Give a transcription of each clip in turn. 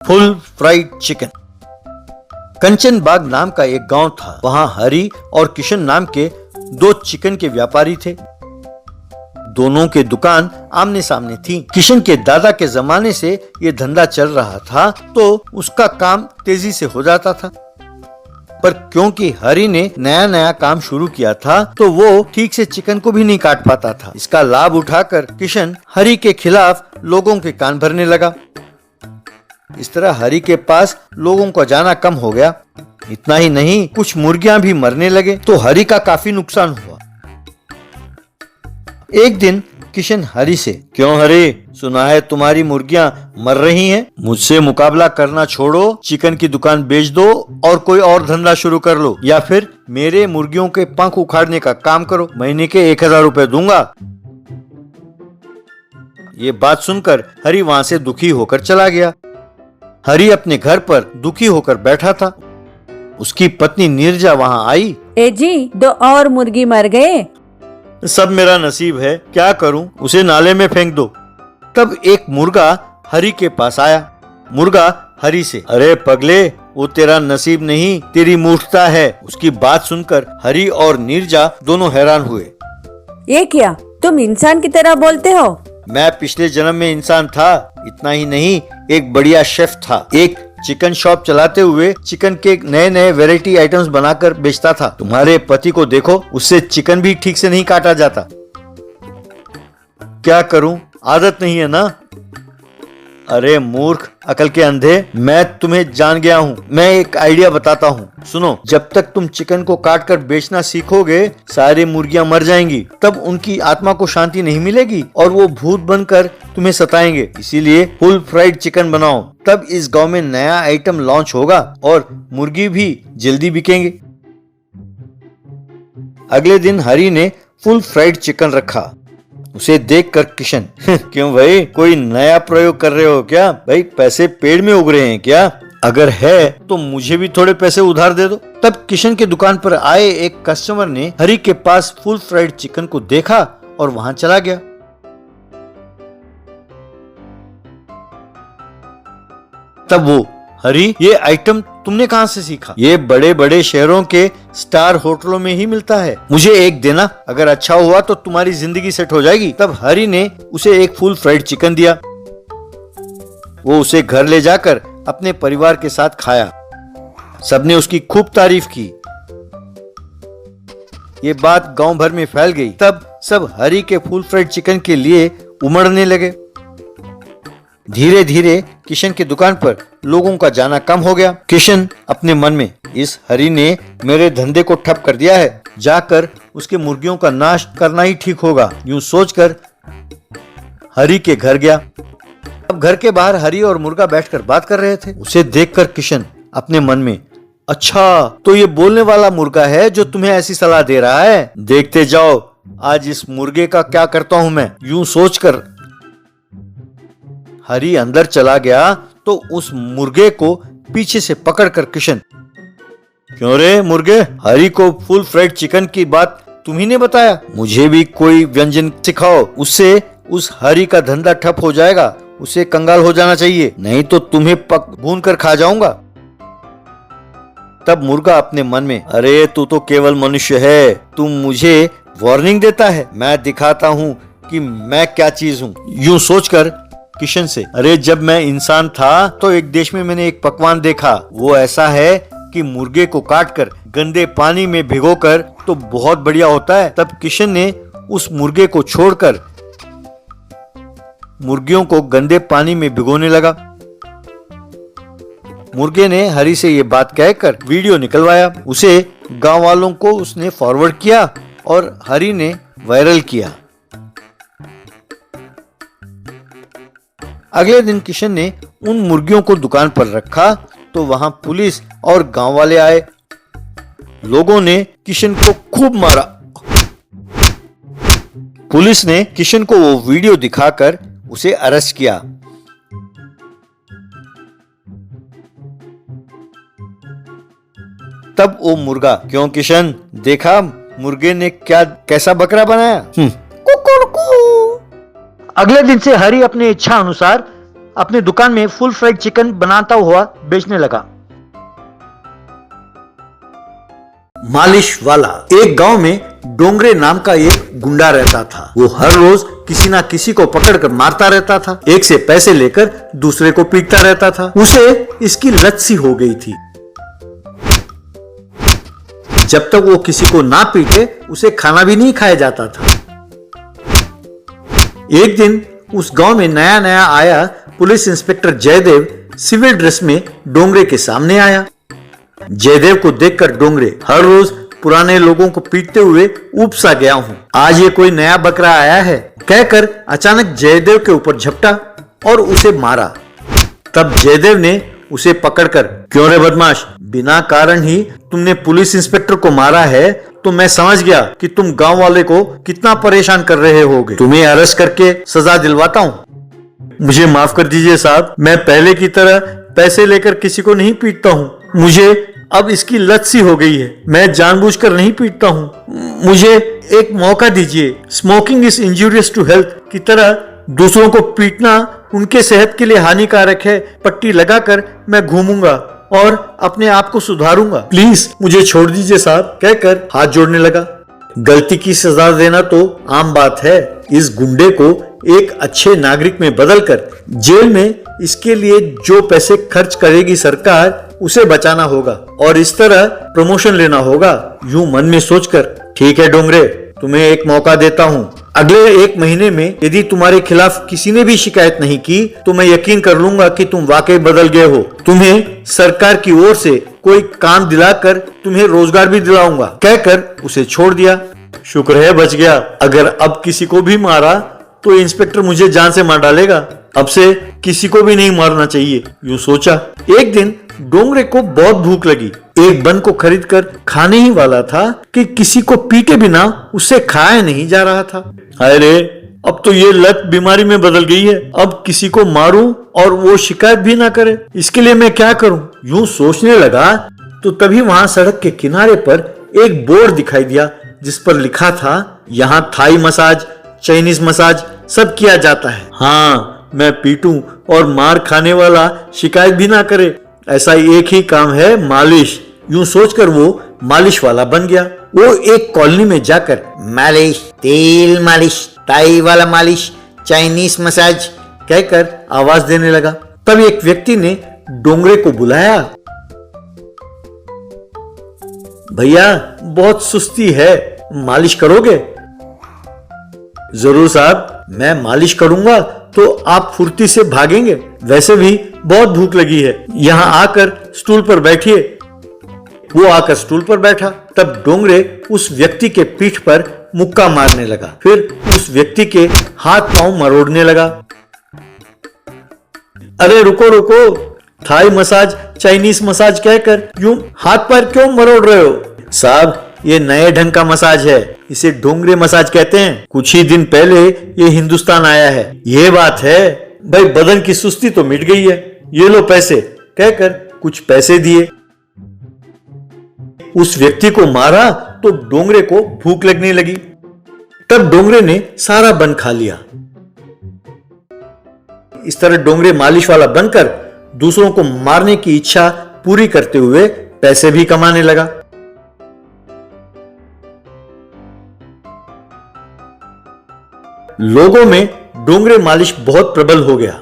Full fried chicken. Kanchan Bagh नाम का एक गांव था। वहां हरि और किशन नाम के दो चिकन के व्यापारी थे। दोनों के दुकान आमने सामने थी। किशन के दादा के जमाने से ये धंधा चल रहा था तो उसका काम तेजी से हो जाता था। पर क्योंकि हरि ने नया नया काम शुरू किया था तो वो ठीक से चिकन को भी नहीं काट पाता था। इसका लाभ उठाकर किशन हरि के खिलाफ लोगों के कान भरने लगा। इस तरह हरि के पास लोगों का जाना कम हो गया। इतना ही नहीं, कुछ मुर्गियां भी मरने लगे तो हरि का काफी नुकसान हुआ। एक दिन किशन हरि से, क्यों हरि, सुना है तुम्हारी मुर्गियां मर रही हैं? मुझसे मुकाबला करना छोड़ो, चिकन की दुकान बेच दो और कोई और धंधा शुरू कर लो, या फिर मेरे मुर्गियों के पंख उखाड़ने का काम करो। महीने के 1000 रुपए दूंगा। ये बात सुनकर हरि वहां से दुखी होकर चला गया। हरि अपने घर पर दुखी होकर बैठा था। उसकी पत्नी नीरजा वहां आई। ए जी, 2 और मुर्गी मर गए। सब मेरा नसीब है, क्या करूं, उसे नाले में फेंक दो। तब एक मुर्गा हरि के पास आया। मुर्गा हरि से, अरे पगले, वो तेरा नसीब नहीं, तेरी मूर्खता है। उसकी बात सुनकर हरि और नीरजा दोनों हैरान हुए। ये क्या, तुम इंसान की तरह बोलते हो? मैं पिछले जन्म में इंसान था। इतना ही नहीं, एक बढ़िया शेफ था। एक चिकन शॉप चलाते हुए चिकन के नए नए वैरायटी आइटम्स बनाकर बेचता था। तुम्हारे पति को देखो, उससे चिकन भी ठीक से नहीं काटा जाता। क्या करूं, आदत नहीं है ना। अरे मूर्ख, अकल के अंधे, मैं तुम्हें जान गया हूँ। मैं एक आइडिया बताता हूँ, सुनो। जब तक तुम चिकन को काट कर बेचना सीखोगे, सारी मुर्गियां मर जाएंगी। तब उनकी आत्मा को शांति नहीं मिलेगी और वो भूत बनकर तुम्हें सताएंगे। इसीलिए फुल फ्राइड चिकन बनाओ। तब इस गांव में नया आइटम लॉन्च होगा और मुर्गी भी जल्दी बिकेंगे। अगले दिन हरि ने फुल फ्राइड चिकन रखा। उसे देखकर किशन, क्यों भाई, कोई नया प्रयोग कर रहे हो क्या? भाई, पैसे पेड़ में उग रहे हैं क्या? अगर है तो मुझे भी थोड़े पैसे उधार दे दो। तब किशन के दुकान पर आए एक कस्टमर ने हरि के पास फुल फ्राइड चिकन को देखा और वहां चला गया। तब वो, हरि, ये आइटम तुमने कहां से सीखा? ये बड़े बड़े शहरों के स्टार होटलों में ही मिलता है। मुझे एक देना, अगर अच्छा हुआ तो तुम्हारी जिंदगी सेट हो जाएगी। तब हरि ने उसे एक फुल फ्राइड चिकन दिया। वो उसे घर ले जाकर अपने परिवार के साथ खाया। सबने उसकी खूब तारीफ की। ये बात गांव भर में फैल गई। तब सब हरि के फुल फ्राइड चिकन के लिए उमड़ने लगे। धीरे धीरे किशन की दुकान पर लोगों का जाना कम हो गया। किशन अपने मन में, इस हरि ने मेरे धंधे को ठप कर दिया है, जाकर उसके मुर्गियों का नाश करना ही ठीक होगा। यूं सोचकर हरि के घर गया। अब घर के बाहर हरि और मुर्गा बैठकर बात कर रहे थे। उसे देखकर किशन अपने मन में, अच्छा, तो ये बोलने वाला मुर्गा है जो तुम्हें ऐसी सलाह दे रहा है। देखते जाओ आज इस मुर्गे का क्या करता हूं मैं। यूं सोचकर हरि अंदर चला गया तो उस मुर्गे को पीछे से पकड़कर किशन, क्यों रे मुर्गे, हरि को फुल फ्राइड चिकन की बात तुम्ही ने बताया? मुझे भी कोई व्यंजन सिखाओ, उससे उस हरि का धंधा ठप हो जाएगा। उसे कंगाल हो जाना चाहिए, नहीं तो तुम्हें भून कर खा जाऊंगा। तब मुर्गा अपने मन में, अरे तू तो केवल मनुष्य है, तुम मुझे वार्निंग देता है, मैं दिखाता हूँ कि मैं क्या चीज हूँ। यूं सोचकर किशन से, अरे जब मैं इंसान था तो एक देश में मैंने एक पकवान देखा। वो ऐसा है कि मुर्गे को काटकर गंदे पानी में भिगोकर तो बहुत बढ़िया होता है। तब किशन ने उस मुर्गे को छोड़कर मुर्गियों को गंदे पानी में भिगोने लगा। मुर्गे ने हरि से ये बात कहकर वीडियो निकलवाया। उसे गांव वालों को उसने फॉरवर्ड किया और हरि ने वायरल किया। अगले दिन किशन ने उन मुर्गियों को दुकान पर रखा तो वहां पुलिस और गांव वाले आए। लोगों ने किशन को खूब मारा। पुलिस ने किशन को वो वीडियो दिखाकर उसे अरेस्ट किया। तब वो मुर्गा, क्यों किशन, देखा मुर्गे ने क्या कैसा बकरा बनाया? कुकुरकू। अगले दिन से हरि अपने इच्छा अनुसार अपनी दुकान में फुल फ्राइड चिकन बनाता हुआ बेचने लगा। मालिश वाला। एक गांव में डोंगरे नाम का एक गुंडा रहता था। वो हर रोज किसी ना किसी को पकड़कर मारता रहता था। एक से पैसे लेकर दूसरे को पीटता रहता था। उसे इसकी लत सी हो गई थी। जब तक वो किसी को ना पीटे उसे खाना भी नहीं खाया जाता था। एक दिन उस गांव में नया नया आया police inspector Jaidev civil dress में डोंगरे के सामने आया। जयदेव को देखकर डोंगरे हर रोज पुराने लोगों को पीटते हुए ऊब सा गया हूं, आज ये कोई नया बकरा आया है कहकर अचानक जयदेव के ऊपर झपटा और उसे मारा। तब जयदेव ने उसे पकड़कर, क्यों रे बदमाश, बिना कारण ही तुमने पुलिस इंस्पेक्टर को मारा है तो मैं समझ गया कि तुम गांव वाले को कितना परेशान कर रहे होगे। तुम्हें अरेस्ट करके सजा दिलवाता हूँ। मुझे माफ कर दीजिए साहब, मैं पहले की तरह पैसे लेकर किसी को नहीं पीटता हूँ। मुझे अब इसकी लत सी हो गई है। मैं जानबूझकर नहीं पीटता हूँ। मुझे एक मौका दीजिए। Smoking is injurious to health की तरह दूसरों को पीटना उनके सेहत के लिए हानिकारक है। पट्टी लगाकर मैं घूमूंगा और अपने आप को सुधारूंगा। प्लीज मुझे छोड़ दीजिए साहब कहकर हाथ जोड़ने लगा। गलती की सजा देना तो आम बात है। इस गुंडे को एक अच्छे नागरिक में बदलकर जेल में इसके लिए जो पैसे खर्च करेगी सरकार उसे बचाना होगा और इस तरह प्रमोशन लेना होगा। यूं मन में सोचकर, ठीक है डोंगरे, तुम्हें एक मौका देता हूँ। अगले 1 महीने में यदि तुम्हारे खिलाफ किसी ने भी शिकायत नहीं की तो मैं यकीन कर लूंगा कि तुम वाकई बदल गए हो। तुम्हें सरकार की ओर से कोई काम दिलाकर तुम्हें रोजगार भी दिलाऊंगा कहकर उसे छोड़ दिया। शुक्र है बच गया। अगर अब किसी को भी मारा तो इंस्पेक्टर मुझे जान से मार डालेगा। अब से किसी को भी नहीं मारना चाहिए, यूं सोचा। एक दिन डोंगरे को बहुत भूख लगी। एक बन को खरीद कर खाने ही वाला था कि किसी को पीटे बिना उससे खाया नहीं जा रहा था। अरे अब तो ये लत बीमारी में बदल गई है। अब किसी को मारूं और वो शिकायत भी ना करे, इसके लिए मैं क्या करूं? यूं सोचने लगा तो तभी वहां सड़क के किनारे पर एक बोर्ड दिखाई दिया जिस पर लिखा था, यहाँ थाई मसाज, चाइनीज मसाज सब किया जाता है। हाँ, मैं पीटूं और मार खाने वाला शिकायत भी ना करे, ऐसा एक ही काम है, मालिश। यूं सोचकर वो मालिश वाला बन गया। वो एक कॉलोनी में जाकर मालिश, तेल मालिश, टाई वाला मालिश, चाइनीज मसाज कहकर आवाज देने लगा। तब एक व्यक्ति ने डोंगरे को बुलाया। भैया बहुत सुस्ती है, मालिश करोगे? जरूर साहब, मैं मालिश करूंगा तो आप फुर्ती से भागेंगे। वैसे भी बहुत भूख लगी है, यहाँ आकर स्टूल पर बैठिए। वो आकर स्टूल पर बैठा। तब डोंगरे उस व्यक्ति के पीठ पर मुक्का मारने लगा, फिर उस व्यक्ति के हाथ पांव मरोड़ने लगा। अरे रुको रुको, थाई मसाज, चाइनीज मसाज कहकर यूं हाथ पैर क्यों मरोड़ रहे हो? साहब, ये नए ढंग का मसाज है, इसे डोंगरे मसाज कहते हैं। कुछ ही दिन पहले ये हिंदुस्तान आया है। ये बात है भाई, बदन की सुस्ती तो मिट गई है, ये लो पैसे कहकर कुछ पैसे दिए। उस व्यक्ति को मारा तो डोंगरे को भूख लगने लगी। तब डोंगरे ने सारा बन खा लिया। इस तरह डोंगरे मालिश वाला बनकर दूसरों को मारने की इच्छा पूरी करते हुए पैसे भी कमाने लगा। लोगों में डोंगरे मालिश बहुत प्रबल हो गया।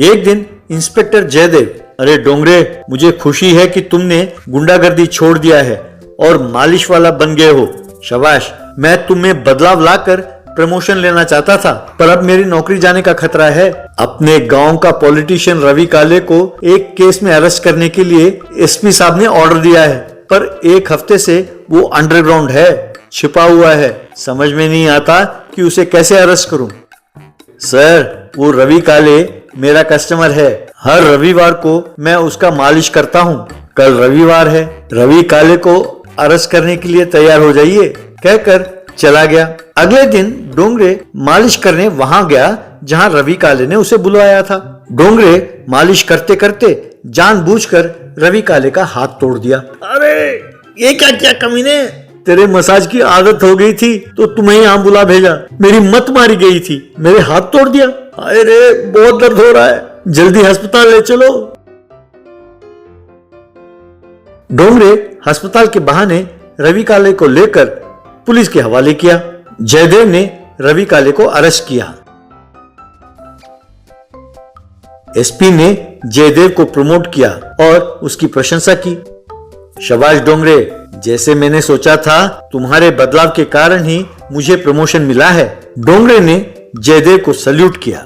एक दिन इंस्पेक्टर जयदेव, अरे डोंगरे, मुझे खुशी है कि तुमने गुंडागर्दी छोड़ दिया है और मालिश वाला बन गए हो। शाबाश, मैं तुम्हें बदलाव लाकर प्रमोशन लेना चाहता था, पर अब मेरी नौकरी जाने का खतरा है। अपने गांव का पॉलिटिशियन रवि काले को एक केस में अरेस्ट करने के लिए एसपी साहब ने ऑर्डर दिया है, पर 1 हफ्ते से वो अंडरग्राउंड है, छिपा हुआ है। समझ में नहीं आता कि उसे कैसे अरेस्ट करूं। सर, वो रवि काले मेरा कस्टमर है। हर रविवार को मैं उसका मालिश करता हूं। कल रविवार है, रवि काले को अरेस्ट करने के लिए तैयार हो जाइए कहकर चला गया। अगले दिन डोंगरे मालिश करने वहां गया जहां रवि काले ने उसे बुलवाया था। डोंगरे मालिश करते करते जानबूझकर रवि काले का हाथ तोड़ दिया। अरे ये क्या किया कमीने, तेरे मसाज की आदत हो गई थी तो तुम्हें यहाँ बुला भेजा। मेरी मत मारी गई थी, मेरे हाथ तोड़ दिया। हाय रे, बहुत दर्द हो रहा है, जल्दी अस्पताल ले चलो। डोंगरे अस्पताल के बहाने रवि काले को लेकर पुलिस के हवाले किया। जयदेव ने रवि काले को अरेस्ट किया। एसपी ने जयदेव को प्रमोट किया और उसकी प्रशंसा की। शाबाश डोंगरे, जैसे मैंने सोचा था तुम्हारे बदलाव के कारण ही मुझे प्रमोशन मिला है। डोंगरे ने जयदेव को सल्यूट किया।